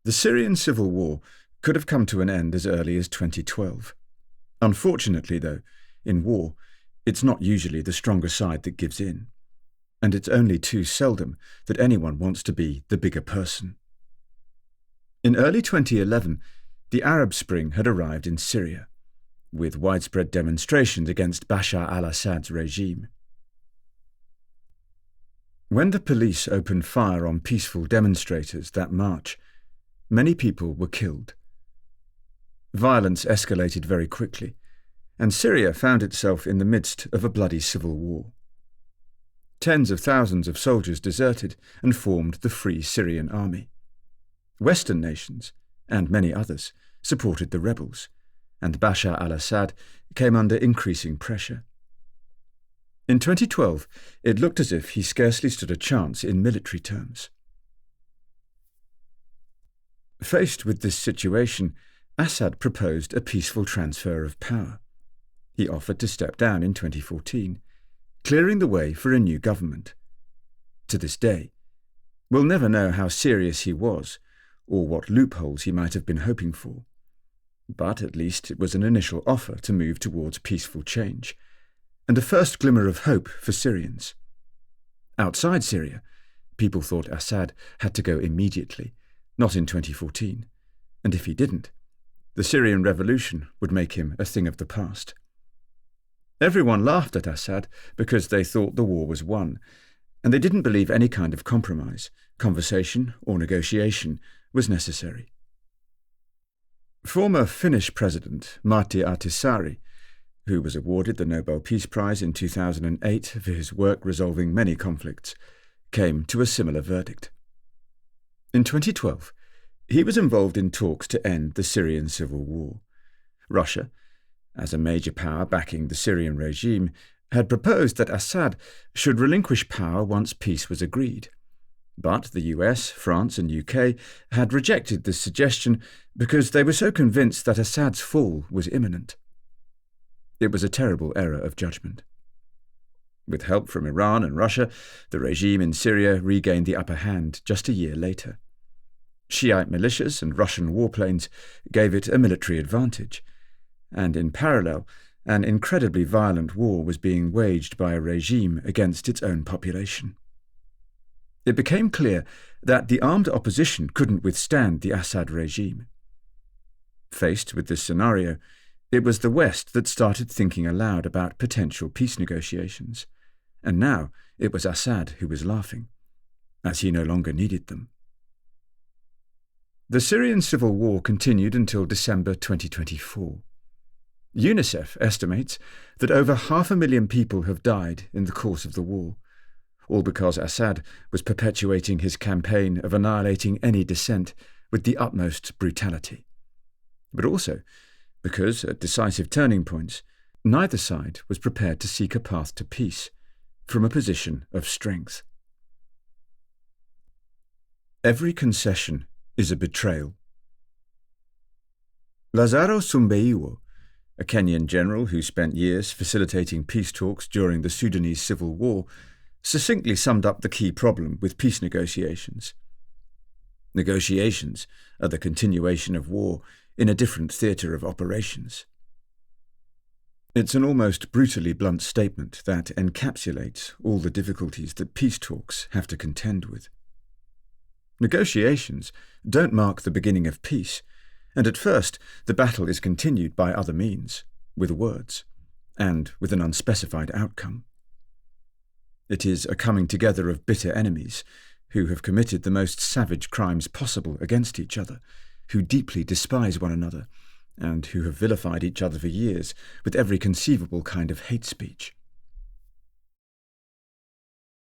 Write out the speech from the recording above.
The Syrian civil war could have come to an end as early as 2012. Unfortunately, though, in war, it's not usually the stronger side that gives in, and it's only too seldom that anyone wants to be the bigger person. In early 2011, the Arab Spring had arrived in Syria, with widespread demonstrations against Bashar al-Assad's regime. When the police opened fire on peaceful demonstrators that March, many people were killed. Violence escalated very quickly, and Syria found itself in the midst of a bloody civil war. Tens of thousands of soldiers deserted and formed the Free Syrian Army. Western nations, and many others, supported the rebels, and Bashar al-Assad came under increasing pressure. In 2012, it looked as if he scarcely stood a chance in military terms. Faced with this situation, Assad proposed a peaceful transfer of power. He offered to step down in 2014, clearing the way for a new government. To this day, we'll never know how serious he was, or what loopholes he might have been hoping for. But at least it was an initial offer to move towards peaceful change, and a first glimmer of hope for Syrians. Outside Syria, people thought Assad had to go immediately, not in 2014, and if he didn't, the Syrian revolution would make him a thing of the past. Everyone laughed at Assad because they thought the war was won, and they didn't believe any kind of compromise, conversation, or negotiation was necessary. Former Finnish President Martti Ahtisaari, who was awarded the Nobel Peace Prize in 2008 for his work resolving many conflicts, came to a similar verdict. In 2012, he was involved in talks to end the Syrian civil war. Russia, as a major power backing the Syrian regime, had proposed that Assad should relinquish power once peace was agreed. But the US, France and UK had rejected this suggestion because they were so convinced that Assad's fall was imminent. It was a terrible error of judgment. With help from Iran and Russia, the regime in Syria regained the upper hand just a year later. Shiite militias and Russian warplanes gave it a military advantage, and in parallel, an incredibly violent war was being waged by a regime against its own population. It became clear that the armed opposition couldn't withstand the Assad regime. Faced with this scenario, it was the West that started thinking aloud about potential peace negotiations, and now it was Assad who was laughing, as he no longer needed them. The Syrian civil war continued until December 2024. UNICEF estimates that over 500,000 people have died in the course of the war, all because Assad was perpetuating his campaign of annihilating any dissent with the utmost brutality. But also because, at decisive turning points, neither side was prepared to seek a path to peace from a position of strength. Every concession is a betrayal. Lazaro Sumbeiwo, a Kenyan general who spent years facilitating peace talks during the Sudanese civil war, succinctly summed up the key problem with peace negotiations. Negotiations are the continuation of war in a different theatre of operations. It's an almost brutally blunt statement that encapsulates all the difficulties that peace talks have to contend with. Negotiations don't mark the beginning of peace, and at first the battle is continued by other means, with words, and with an unspecified outcome. It is a coming together of bitter enemies who have committed the most savage crimes possible against each other, who deeply despise one another, and who have vilified each other for years with every conceivable kind of hate speech.